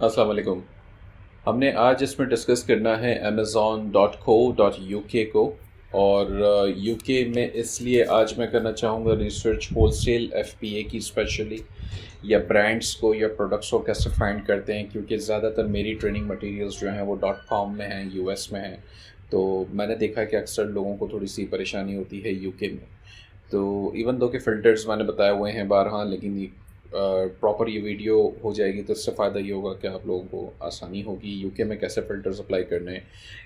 अस्सलाम वालेकुम। हमने आज इसमें डिस्कस करना है amazon.co.uk को। और यूके में इसलिए आज मैं करना चाहूँगा रिसर्च होलसेल एफपीए की स्पेशली, या ब्रांड्स को या प्रोडक्ट्स को कैसे फाइंड करते हैं, क्योंकि ज़्यादातर मेरी ट्रेनिंग मटेरियल्स जो हैं वो .com में हैं, यूएस में हैं। तो मैंने देखा कि अक्सर लोगों को थोड़ी सी परेशानी होती है यूके में। तो इवन दो के फ़िल्टर्स मैंने बताए हुए हैं बारहा, लेकिन ये प्रॉपर ये वीडियो हो जाएगी तो इससे फ़ायदा ये होगा कि आप लोगों को आसानी होगी यूके में कैसे फ़िल्टर्स अप्लाई करने हैं।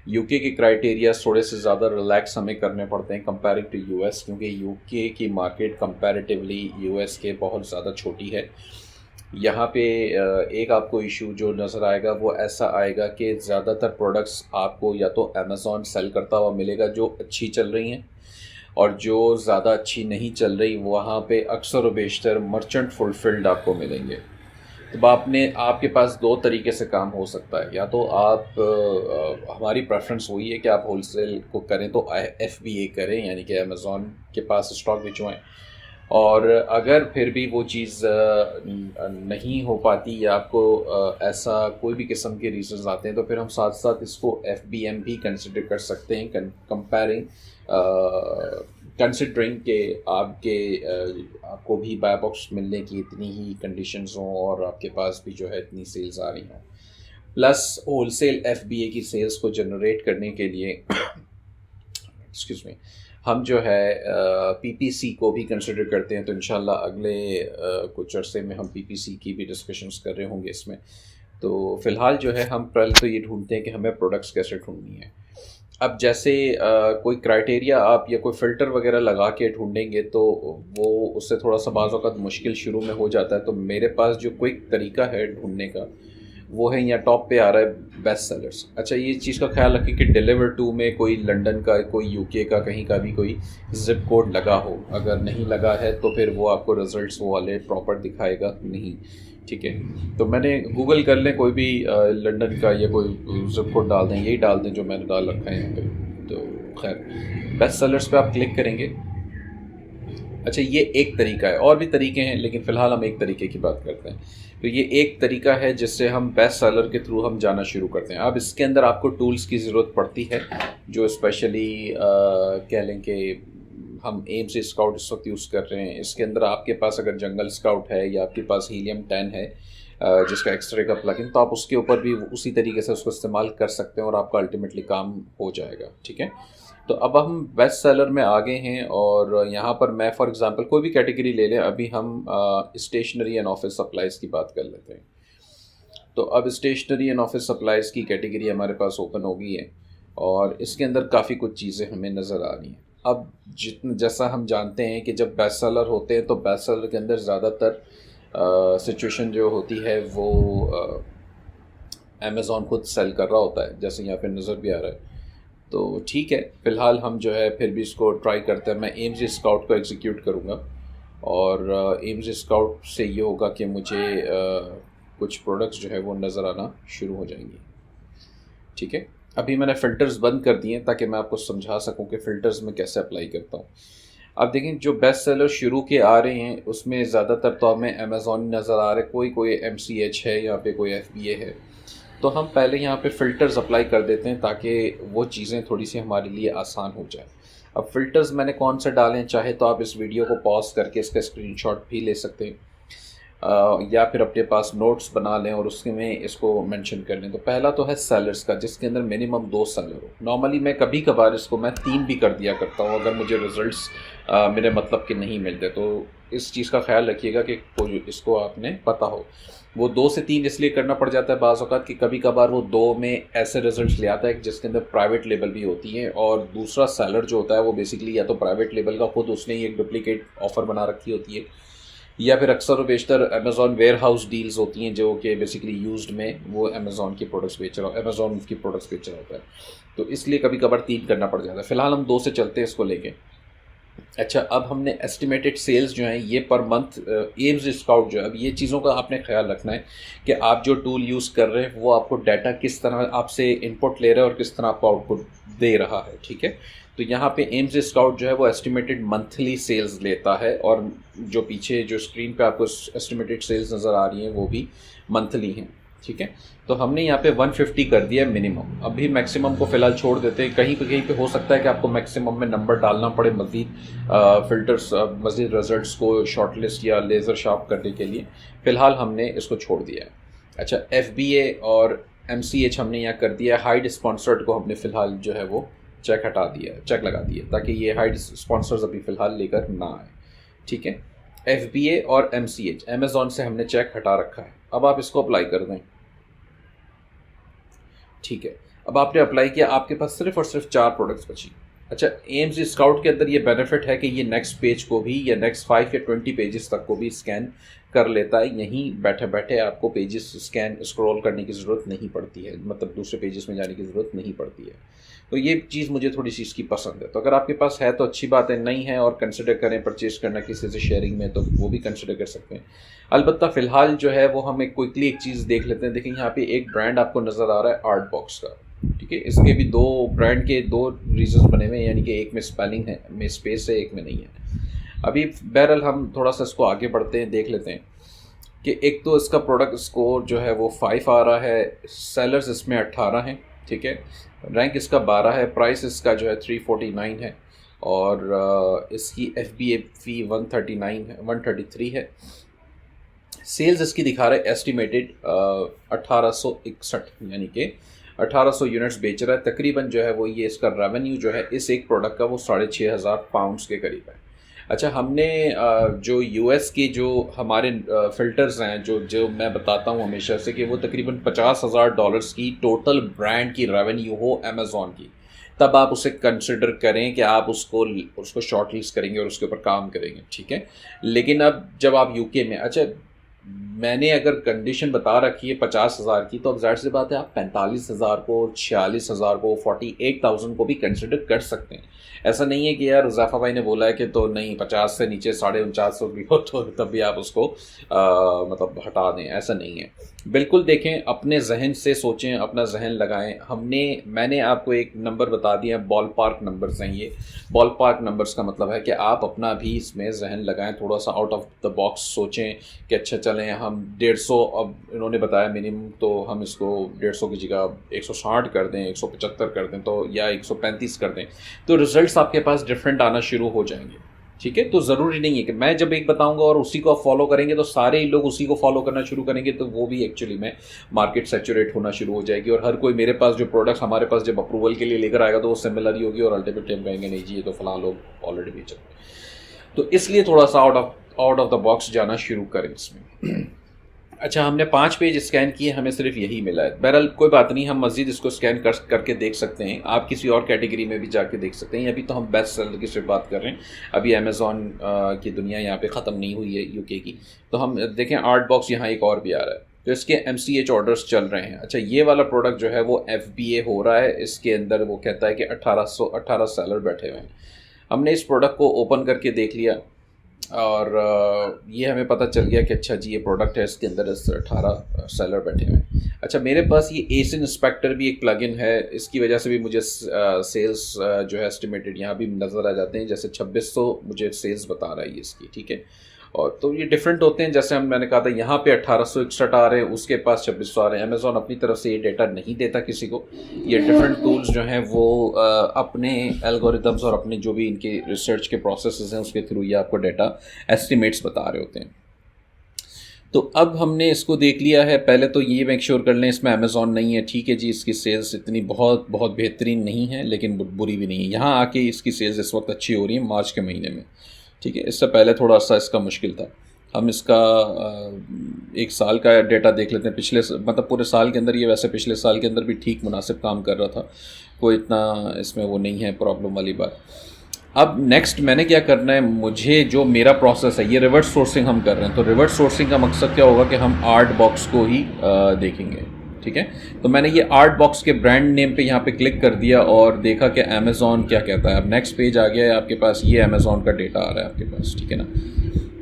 यूके के क्राइटेरिया थोड़े से ज़्यादा रिलैक्स हमें करने पड़ते हैं कंपेयरिंग टू यूएस, क्योंकि यूके की मार्केट कंपैरेटिवली यूएस के बहुत ज़्यादा छोटी है। यहाँ पे एक आपको इशू जो नज़र आएगा वो ऐसा आएगा कि ज़्यादातर प्रोडक्ट्स आपको या तो अमेज़ॉन सेल करता हुआ मिलेगा जो अच्छी चल रही हैं, और जो ज़्यादा अच्छी नहीं चल रही वहाँ पे अक्सर व बेशतर मर्चेंट फुलफिल्ड आपको मिलेंगे। तो आपके पास दो तरीके से काम हो सकता है। या तो आप हमारी प्रेफरेंस वही है कि आप होलसेल को करें तो एफबीए करें, यानी कि अमेज़ॉन के पास स्टॉक भिजवाएं। और अगर फिर भी वो चीज़ नहीं हो पाती या आपको ऐसा कोई भी किस्म के रीजंस आते हैं, तो फिर हम साथ साथ इसको एफबीएम भी कंसिडर कर सकते हैं, कंपेयरिंग कंसिडरिंग के आपको भी बाय बॉक्स मिलने की इतनी ही कंडीशंस हों और आपके पास भी जो है इतनी सेल्स आ रही हों। प्लस होलसेल एफबीए की सेल्स को जनरेट करने के लिए एक्सक्यूज़ मी, हम जो है पीपीसी को भी कंसिडर करते हैं। तो इंशाल्लाह अगले कुछ अरसे में हम पीपीसी की भी डिस्कशंस कर रहे होंगे इसमें। तो फ़िलहाल जो है हम पहले तो ये ढूंढते हैं कि हमें प्रोडक्ट्स कैसे ढूंढनी है। अब जैसे कोई क्राइटेरिया आप या कोई फ़िल्टर वगैरह लगा के ढूंढेंगे तो वो उससे थोड़ा सा बाज़ औक़ात मुश्किल शुरू में हो जाता है। तो मेरे पास जो क्विक तरीका है ढूंढने का वो है, यहाँ टॉप पे आ रहा है बेस्ट सेलर्स। अच्छा, ये चीज़ का ख्याल रखें कि डिलीवर टू में कोई लंदन का, कोई यूके का, कहीं का भी कोई जिप कोड लगा हो। अगर नहीं लगा है तो फिर वो आपको रिजल्ट्स वो वाले प्रॉपर दिखाएगा नहीं। ठीक है, तो मैंने गूगल कर लें कोई भी लंदन का या कोई जिप कोड डाल दें, यही डाल दें जो मैंने डाल रखा है यहाँ पे। तो खैर बेस्ट सेलर्स पे आप क्लिक करेंगे। अच्छा, ये एक तरीका है, और भी तरीके हैं लेकिन फ़िलहाल हम एक तरीके की बात करते हैं। तो ये एक तरीका है जिससे हम बेस्ट सेलर के थ्रू हम जाना शुरू करते हैं। अब इसके अंदर आपको टूल्स की ज़रूरत पड़ती है जो स्पेशली कह लें कि हम एम से स्काउट इस वक्त यूज़ कर रहे हैं। इसके अंदर आपके पास अगर जंगल स्काउट है या आपके पास हीलियम 10 है जिसका एक्सरे का प्लगइन, तो आप उसके ऊपर भी उसी तरीके से उसको इस्तेमाल कर सकते हैं और आपका अल्टीमेटली काम हो जाएगा। ठीक है, तो अब हम बेस्ट सेलर में आ गए हैं और यहाँ पर मैं फॉर एग्जांपल कोई भी कैटेगरी ले लें। अभी हम स्टेशनरी एंड ऑफिस सप्लाइज़ की बात कर लेते हैं। तो अब स्टेशनरी एंड ऑफिस सप्लाइज़ की कैटेगरी हमारे पास ओपन हो गई है और इसके अंदर काफ़ी कुछ चीज़ें हमें नज़र आ रही हैं। अब जैसा हम जानते हैं कि जब बेस्ट सेलर होते हैं तो बेस्ट सेलर के अंदर ज़्यादातर सिचुएशन जो होती है वो अमेज़ॉन खुद सेल कर रहा होता है, जैसे यहाँ पे नज़र भी आ रहा है। तो ठीक है, फ़िलहाल हम जो है फिर भी इसको ट्राई करते हैं। मैं एम्स स्काउट को एग्जीक्यूट करूँगा और एम्स स्काउट से ये होगा कि मुझे कुछ प्रोडक्ट्स जो है वो नज़र आना शुरू हो जाएंगी। ठीक है, अभी मैंने फ़िल्टर्स बंद कर दिए ताकि मैं आपको समझा सकूं कि फ़िल्टर्स में कैसे अप्लाई करता हूं। अब देखें, जो बेस्ट सेलर शुरू के आ रहे हैं उसमें ज़्यादातर तो हमें अमेज़ॉन नज़र आ रहे, कोई MCH है, यहाँ पे कोई FBA है। तो हम पहले यहाँ पे फ़िल्टर्स अप्लाई कर देते हैं ताकि वो चीज़ें थोड़ी सी हमारे लिए आसान हो जाए। अब फ़िल्टर्स मैंने कौन से डालें, चाहे तो आप इस वीडियो को पॉज करके इसका स्क्रीनशॉट भी ले सकते हैं या फिर अपने पास नोट्स बना लें और उसके में इसको मेंशन कर लें। तो पहला तो है सेलर्स का, जिसके अंदर मिनिमम 2 सेलर हो। नॉर्मली मैं कभी कभार इसको मैं 3 भी कर दिया करता हूँ अगर मुझे रिज़ल्ट्स मेरे मतलब के नहीं मिलते। तो इस चीज़ का ख्याल रखिएगा कि इसको आपने पता हो। वो 2 से 3 इसलिए करना पड़ जाता है बाज़ औक़ात कि कभी कभार वो 2 में ऐसे रिजल्ट्स ले आता है जिसके अंदर प्राइवेट लेबल भी होती है, और दूसरा सेलर जो होता है वो बेसिकली या तो प्राइवेट लेबल का खुद उसने ही एक डुप्लीकेट ऑफ़र बना रखी होती है, या फिर अक्सर व बेशतर अमेज़ॉन वेयर हाउस डील्स होती हैं जो कि बेसिकली यूज्ड में वो अमेज़ॉन की प्रोडक्ट्स बेच रहा होता है। तो इसलिए कभी कभार 3 करना पड़ जाता है। फ़िलहाल हम 2 से चलते हैं इसको लेके। अच्छा, अब हमने एस्टिमेटेड सेल्स जो हैं ये पर मंथ एम्स स्काउट जो है, अब ये चीज़ों का आपने ख्याल रखना है कि आप जो टूल यूज़ कर रहे हैं वो आपको डाटा किस तरह आपसे इनपुट ले रहा है और किस तरह आपको आउटपुट दे रहा है। ठीक है, तो यहाँ पे एम्स स्काउट जो है वो एस्टिमेटेड मंथली सेल्स लेता है, और जो पीछे जो स्क्रीन पे आपको एस्टिमेटेड सेल्स नज़र आ रही हैं वो भी मंथली हैं। ठीक है। तो हमने यहाँ पे 150 कर दिया मिनिमम, अभी मैक्सिमम को फिलहाल छोड़ देते हैं। कहीं पे हो सकता है कि आपको मैक्सिमम में नंबर डालना पड़े मज़ीद फ़िल्टर्स, मज़ीद रिजल्ट्स को शॉर्टलिस्ट या लेज़र शार्प करने के लिए। फ़िलहाल हमने इसको छोड़ दिया है। अच्छा, FBA और MCH हमने यहाँ कर दिया। हाइड स्पॉन्सर्ड को हमने फ़िलहाल जो है वो चेक हटा दिया, चेक लगा दिया, ताकि ये हाइड स्पॉन्सर्स अभी फ़िलहाल लेकर ना आए, ठीक है। FBA और MCH अमेज़ॉन से हमने चेक हटा रखा है। अब आप इसको अप्लाई कर दें, ठीक है। अब आपने अप्लाई किया, आपके पास सिर्फ और सिर्फ 4 प्रोडक्ट्स बची। अच्छा, AMZ स्काउट के अंदर ये बेनिफिट है कि ये नेक्स्ट पेज को भी या नेक्स्ट 5 या 20 पेजेस तक को भी स्कैन कर लेता है। यहीं बैठे बैठे आपको पेजेस स्कैन स्क्रॉल करने की ज़रूरत नहीं पड़ती है, मतलब दूसरे पेजेस में जाने की ज़रूरत नहीं पड़ती है। तो ये चीज़ मुझे थोड़ी सी इसकी पसंद है। तो अगर आपके पास है तो अच्छी बात है, नहीं है और कंसिडर करें परचेज़ करना किसी से शेयरिंग में, तो वो भी कंसिडर कर सकते हैं। अलबत्ता फ़िलहाल जो है वो हम एक क्विकली एक चीज़ देख लेते हैं। देखिए यहाँ पे एक ब्रांड आपको नज़र आ रहा है आर्टबॉक्स का, ठीक है। इसके भी 2 ब्रांड के 2 रीजन्स बने हुए हैं, यानी कि एक में स्पेलिंग है, में स्पेस है, एक में नहीं है। अभी बहरहाल हम थोड़ा सा इसको आगे बढ़ते हैं, देख लेते हैं कि एक तो इसका प्रोडक्ट स्कोर जो है वो 5 आ रहा है, सेलर्स इसमें 18 हैं, ठीक है। रैंक इसका 12 है, प्राइस इसका जो है 349 है और इसकी FBA फ़ी 133 है। सेल्स इसकी दिखा रहा है एस्टिमेटेड 1861, यानी कि 1800 यूनिट्स बेच रहा है। तकरीबन जो है वो ये इसका रेवेन्यू जो है इस एक प्रोडक्ट का वो 6500 पाउंड्स के करीब है। अच्छा, हमने जो US के जो हमारे फ़िल्टर्स हैं, जो मैं बताता हूँ हमेशा से कि वो तकरीबन $50,000 की टोटल ब्रांड की रेवेन्यू हो अमेज़ॉन की, तब आप उसे कंसिडर करें कि आप उसको शॉर्ट लिस्ट करेंगे और उसके ऊपर काम करेंगे, ठीक है। लेकिन अब जब आप UK में, अच्छा मैंने अगर कंडीशन बता रखी है 50,000 की, तो अब ज़ाहिर सी बात है आप 45,000 को, 46,000 को, 48,000 को भी कंसिडर कर सकते हैं। ऐसा नहीं है कि यार ज़ाफ़ा भाई ने बोला है कि तो नहीं 50 से नीचे 4950 भी हो तो तब भी आप उसको मतलब हटा दें, ऐसा नहीं है। बिल्कुल देखें, अपने जहन से सोचें, अपना जहन लगाएं। मैंने आपको एक नंबर बता दिया, बॉल पार्क नंबर्स हैं ये। बॉल पार्क नंबर्स का मतलब है कि आप अपना भी इसमें जहन लगाएं, थोड़ा सा आउट ऑफ द बॉक्स सोचें कि अच्छा चलें हम 150, अब इन्होंने बताया मिनिमम, तो हम इसको 150 की जगह 160 कर दें, 175 कर दें, तो या 135 कर दें, तो रिजल्ट्स आपके पास डिफरेंट आना शुरू हो जाएंगे, ठीक है। तो ज़रूरी नहीं है कि मैं जब एक बताऊंगा और उसी को आप फॉलो करेंगे तो सारे ही लोग उसी को फॉलो करना शुरू करेंगे, तो वो भी एक्चुअली में मार्केट सैचुरेट होना शुरू हो जाएगी और हर कोई मेरे पास जो प्रोडक्ट्स हमारे पास जब अप्रूवल के लिए लेकर आएगा तो वो सिमिलर ही होगी और अल्टीमेटली हम कहेंगे नहीं जी ये तो फलां लोग ऑलरेडी बेच रहे। तो इसलिए थोड़ा सा आउट ऑफ द बॉक्स जाना शुरू करें इसमें। अच्छा, हमने 5 पेज स्कैन किए, हमें सिर्फ यही मिला है। बहरहाल कोई बात नहीं, हम मज़ीद इसको स्कैन करके देख सकते हैं। आप किसी और कैटेगरी में भी जाके देख सकते हैं। अभी तो हम बेस्ट सेलर की सिर्फ बात कर रहे हैं, अभी अमेज़ॉन की दुनिया यहाँ पे ख़त्म नहीं हुई है UK की। तो हम देखें आर्टबॉक्स यहाँ एक और भी आ रहा है, तो इसके MCH ऑर्डर्स चल रहे हैं। अच्छा, ये वाला प्रोडक्ट जो है वो FBA हो रहा है, इसके अंदर वो कहता है कि 18 सेलर बैठे हुए हैं। हमने इस प्रोडक्ट को ओपन करके देख लिया और ये हमें पता चल गया कि अच्छा जी ये प्रोडक्ट है, इसके अंदर 18 सेलर बैठे हुए हैं। अच्छा, मेरे पास ये एसिन इंस्पेक्टर भी एक प्लगइन है, इसकी वजह से भी मुझे सेल्स जो है एस्टिमेटेड यहाँ भी नज़र आ जाते हैं। जैसे 2600 मुझे सेल्स बता रहा है ये इसकी, ठीक है। और तो ये डिफरेंट होते हैं, जैसे मैंने कहा था यहाँ पे 1861 आ रहे हैं, उसके पास 2600 आ रहे हैं। अमेज़ॉन अपनी तरफ से ये डेटा नहीं देता किसी को, ये डिफरेंट टूल्स जो हैं वो अपने एल्गोरिदम्स और अपने जो भी इनके रिसर्च के प्रोसेसेस हैं उसके थ्रू ये आपको डेटा एस्टिमेट्स बता रहे होते हैं। तो अब हमने इसको देख लिया है, पहले तो ये मेक श्योर कर लें इसमें अमेज़ॉन नहीं है, ठीक है जी। इसकी सेल्स इतनी बहुत बहुत बेहतरीन नहीं है लेकिन बुरी भी नहीं है। यहाँ आके इसकी सेल्स इस वक्त अच्छी हो रही है मार्च के महीने में, ठीक है। इससे पहले थोड़ा सा इसका मुश्किल था। हम इसका 1 साल का डेटा देख लेते हैं, पिछले मतलब पूरे साल के अंदर। ये वैसे पिछले साल के अंदर भी ठीक मुनासिब काम कर रहा था, कोई इतना इसमें वो नहीं है प्रॉब्लम वाली बात। अब नेक्स्ट मैंने क्या करना है, मुझे जो मेरा प्रोसेस है, ये रिवर्स सोर्सिंग हम कर रहे हैं। तो रिवर्स सोर्सिंग का मकसद क्या होगा कि हम आर्टबॉक्स को ही देखेंगे, ठीक है। तो मैंने ये आर्टबॉक्स के ब्रांड नेम पे यहाँ पे क्लिक कर दिया और देखा कि अमेज़ॉन क्या कहता है। अब नेक्स्ट पेज आ गया है आपके पास, ये अमेज़ॉन का डेटा आ रहा है आपके पास, ठीक है ना।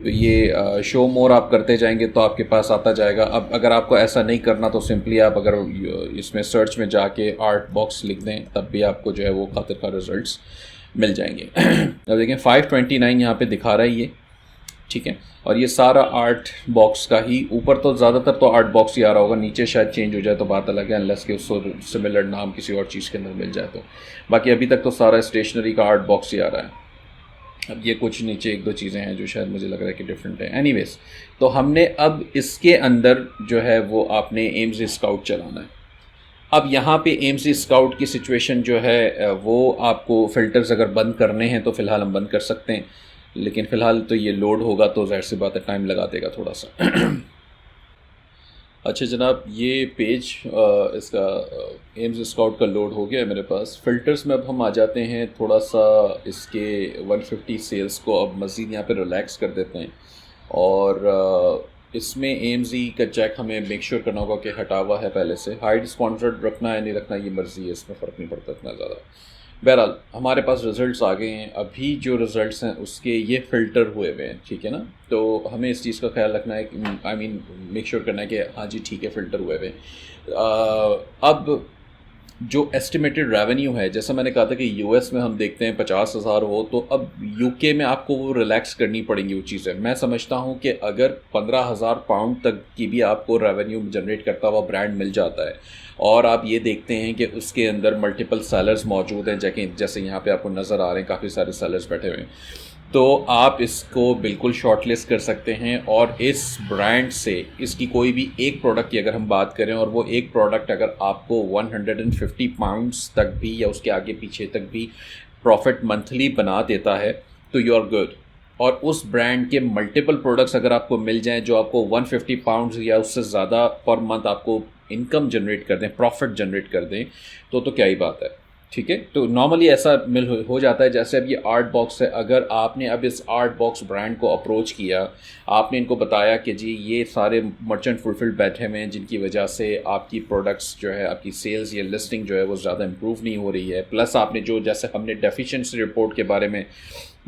तो ये शो मोर आप करते जाएंगे तो आपके पास आता जाएगा। अब अगर आपको ऐसा नहीं करना तो सिंपली आप अगर इसमें सर्च में जाके आर्टबॉक्स लिख दें तब भी आपको जो है वो खातिर का रिजल्ट्स मिल जाएंगे। अब देखें 529 यहाँ पे दिखा रहा है ये, ठीक है। और ये सारा आर्ट बॉक्स का ही, ऊपर तो ज़्यादातर तो आर्ट बॉक्स ही आ रहा होगा, नीचे शायद चेंज हो जाए तो बात अलग है, अनलेस कि उसको सिमिलर नाम किसी और चीज़ के अंदर मिल जाए तो। बाकी अभी तक तो सारा स्टेशनरी का आर्ट बॉक्स ही आ रहा है। अब ये कुछ नीचे एक दो चीज़ें हैं जो शायद मुझे लग रहा है कि डिफरेंट है। एनीवेज, तो हमने अब इसके अंदर जो है वो आपने एम्स स्काउट चलाना है। अब यहाँ पे एम्स स्काउट की सिचुएशन जो है वो आपको फ़िल्टर्स अगर बंद करने हैं तो फ़िलहाल हम बंद कर सकते हैं, लेकिन फ़िलहाल तो ये लोड होगा तो ज़ाहिर सी बात है टाइम लगा देगा थोड़ा सा। अच्छा जनाब, ये पेज इसका एम्स स्काउट का लोड हो गया है मेरे पास। फ़िल्टर्स में अब हम आ जाते हैं, थोड़ा सा इसके 150 सेल्स को अब मज़ीद यहाँ पे रिलैक्स कर देते हैं। और इसमें एम्स का चेक हमें मेक श्योर करना होगा कि हटा हुआ है पहले से। हाइड स्पॉन्सर्ड रखना है नहीं रखना ये मर्ज़ी है, इसमें फ़र्क नहीं पड़ता इतना ज़्यादा। बहरहाल हमारे पास रिज़ल्ट्स आ गए हैं। अभी जो रिज़ल्ट्स हैं उसके ये फ़िल्टर हुए हुए हैं, ठीक है ना। तो हमें इस चीज़ का ख्याल रखना है कि आई मीन मेक श्योर करना है कि हाँ जी ठीक है फ़िल्टर हुए हुए हैं। अब जो एस्टिमेटेड रेवेन्यू है, जैसा मैंने कहा था कि यूएस में हम देखते हैं 50,000 हो, तो अब यूके में आपको वो रिलैक्स करनी पड़ेंगी वो चीज़ें। मैं समझता हूँ कि अगर 15,000 पाउंड तक की भी आपको रेवेन्यू जनरेट करता हुआ ब्रांड मिल जाता है और आप ये देखते हैं कि उसके अंदर मल्टीपल सेलर्स मौजूद हैं, जैसे यहाँ पे आपको नज़र आ रहे हैं काफ़ी सारे सेलर्स बैठे हुए हैं, तो आप इसको बिल्कुल शॉर्टलिस्ट कर सकते हैं। और इस ब्रांड से इसकी कोई भी एक प्रोडक्ट की अगर हम बात करें और वो एक प्रोडक्ट अगर आपको 150 पाउंड्स तक भी या उसके आगे पीछे तक भी प्रॉफिट मंथली बना देता है तो यू आर गुड। और उस ब्रांड के मल्टीपल प्रोडक्ट्स अगर आपको मिल जाएं जो आपको 150 पाउंड्स या उससे ज़्यादा पर मंथ आपको इनकम जनरेट कर दें, प्रॉफिट जनरेट कर दें, तो क्या ही बात है, ठीक है। तो नॉर्मली ऐसा हो जाता है। जैसे अब ये आर्ट बॉक्स है, अगर आपने अब इस आर्ट बॉक्स ब्रांड को अप्रोच किया, आपने इनको बताया कि जी ये सारे मर्चेंट फुलफिल्ड बैठे हुए हैं जिनकी वजह से आपकी प्रोडक्ट्स जो है, आपकी सेल्स या लिस्टिंग जो है वो ज़्यादा इम्प्रूव नहीं हो रही है, प्लस आपने जो जैसे हमने डेफिशिएंसी रिपोर्ट के बारे में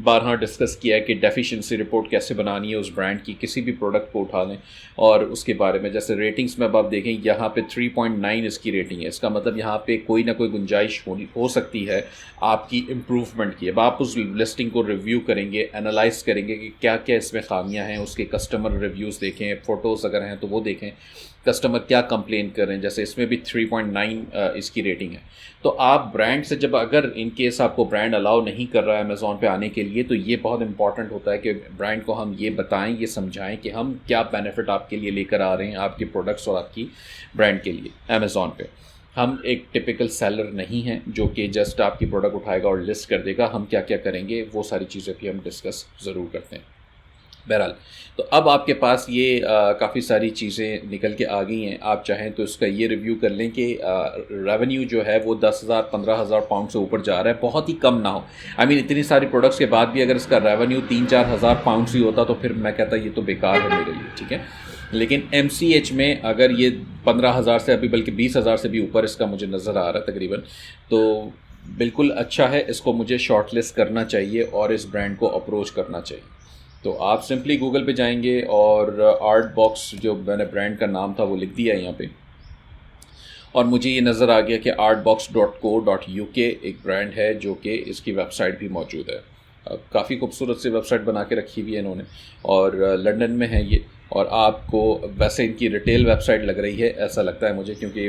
बारहा डिस्कस किया है कि डेफिशिएंसी रिपोर्ट कैसे बनानी है उस ब्रांड की, किसी भी प्रोडक्ट को उठा लें और उसके बारे में जैसे रेटिंग्स में अब आप देखें यहाँ पे 3.9 इसकी रेटिंग है। इसका मतलब यहाँ पे कोई ना कोई गुंजाइश हो सकती है आपकी इम्प्रूवमेंट की। अब आप उस लिस्टिंग को रिव्यू करेंगे, एनालाइज करेंगे कि क्या क्या इसमें खामियां हैं, उसके कस्टमर रिव्यूज़ देखें, फ़ोटोज़ अगर हैं तो वो देखें, कस्टमर क्या कंप्लेन कर रहे हैं, जैसे इसमें भी 3.9 इसकी रेटिंग है। तो आप ब्रांड से जब अगर इन केस आपको ब्रांड अलाउ नहीं कर रहा है अमेज़ॉन पे आने के लिए, तो ये बहुत इंपॉर्टेंट होता है कि ब्रांड को हम ये बताएं, ये समझाएं कि हम क्या बेनिफिट आपके लिए लेकर आ रहे हैं आपके प्रोडक्ट्स और आपकी ब्रांड के लिए अमेज़ॉन पे। हम एक टिपिकल सेलर नहीं हैं जो कि जस्ट आपकी प्रोडक्ट उठाएगा और लिस्ट कर देगा। हम क्या क्या करेंगे वो सारी चीज़ें भी हम डिस्कस ज़रूर करते हैं। बहरहाल, तो अब आपके पास ये काफ़ी सारी चीज़ें निकल के आ गई हैं। आप चाहें तो इसका ये रिव्यू कर लें कि रेवेन्यू जो है वो 10,000 15,000 पाउंड से ऊपर जा रहा है, बहुत ही कम ना हो। आई मीन इतनी सारी प्रोडक्ट्स के बाद भी अगर इसका रेवेन्यू 3-4 हज़ार पाउंड ही होता तो फिर मैं कहता ये तो बेकार है मेरे लिए, ठीक है। लेकिन MCH में अगर ये 15,000 से अभी बल्कि 20,000 से भी ऊपर इसका मुझे नज़र आ रहा है तकरीबन, तो बिल्कुल अच्छा है। इसको मुझे शॉर्टलिस्ट करना चाहिए और इस ब्रांड को अप्रोच करना चाहिए। तो आप सिंपली गूगल पे जाएंगे और आर्ट बॉक्स जो मैंने ब्रांड का नाम था वो लिख दिया यहाँ पे, और मुझे ये नज़र आ गया कि artbox.co.uk एक ब्रांड है जो कि इसकी वेबसाइट भी मौजूद है। काफ़ी खूबसूरत सी वेबसाइट बना के रखी हुई है इन्होंने और लंदन में है ये। और आपको वैसे इनकी रिटेल वेबसाइट लग रही है ऐसा लगता है मुझे, क्योंकि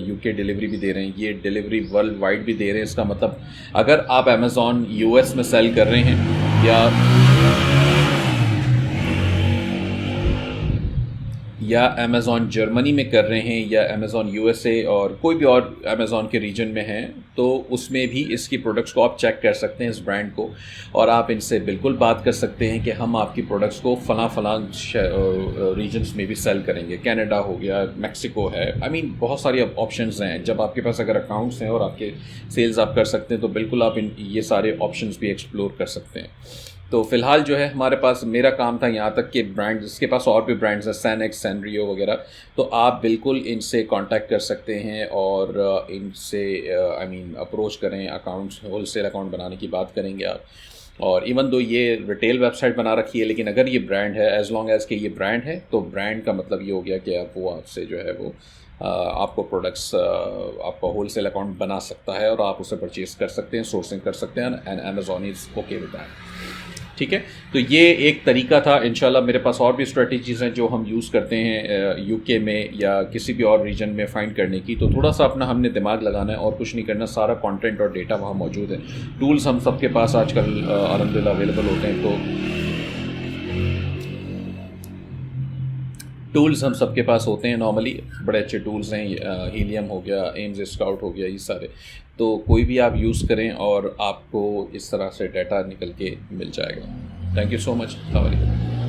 यूके डिलीवरी भी दे रहे हैं, ये डिलीवरी वर्ल्ड वाइड भी दे रहे हैं। इसका मतलब अगर आप अमेज़ॉन US में सेल कर रहे हैं या अमेज़ॉन जर्मनी में कर रहे हैं या अमेज़ॉन USA और कोई भी और अमेज़ॉन के रीजन में हैं, तो उसमें भी इसकी प्रोडक्ट्स को आप चेक कर सकते हैं इस ब्रांड को, और आप इनसे बिल्कुल बात कर सकते हैं कि हम आपकी प्रोडक्ट्स को फ़लाँ रीजन्स में भी सेल करेंगे। कनाडा हो गया, मैक्सिको है, आई मीन बहुत सारी ऑप्शंस हैं। जब आपके पास अगर अकाउंट्स हैं और आपके सेल्स आप कर सकते हैं तो बिल्कुल आप ये सारे ऑप्शंस भी एक्सप्लोर कर सकते हैं। तो फ़िलहाल जो है हमारे पास, मेरा काम था यहाँ तक कि ब्रांड, इसके पास और भी ब्रांड्स हैं सैनेक्स, सैनरियो वगैरह, तो आप बिल्कुल इनसे कांटेक्ट कर सकते हैं और इनसे आई मीन अप्रोच करें। अकाउंट्स, होलसेल अकाउंट बनाने की बात करेंगे आप। और इवन दो ये रिटेल वेबसाइट बना रखी है, लेकिन अगर ये ब्रांड है, एज़ लॉन्ग एज़ कि ये ब्रांड है, तो ब्रांड का मतलब ये हो गया कि आप वो आपसे जो है वो आपको प्रोडक्ट्स, आपका होलसेल अकाउंट बना सकता है और आप उसे परचेज़ कर सकते हैं, सोर्सिंग कर सकते हैं, and Amazon is okay with that. ठीक है। तो ये एक तरीका था। इंशाल्लाह मेरे पास और भी स्ट्रेटजीज़ हैं जो हम यूज़ करते हैं यूके में या किसी भी और रीजन में फ़ाइंड करने की। तो थोड़ा सा अपना हमने दिमाग लगाना है और कुछ नहीं करना, सारा कंटेंट और डेटा वहाँ मौजूद है। टूल्स हम सबके पास आजकल अल्हम्दुलिल्लाह अवेलेबल होते हैं। तो टूल्स हम सबके पास होते हैं नॉर्मली, बड़े अच्छे टूल्स हैं, हीलियम हो गया, एम्स स्काउट हो गया, ये सारे। तो कोई भी आप यूज़ करें और आपको इस तरह से डाटा निकल के मिल जाएगा। Thank you so much. अस्सलाम वालेकुम।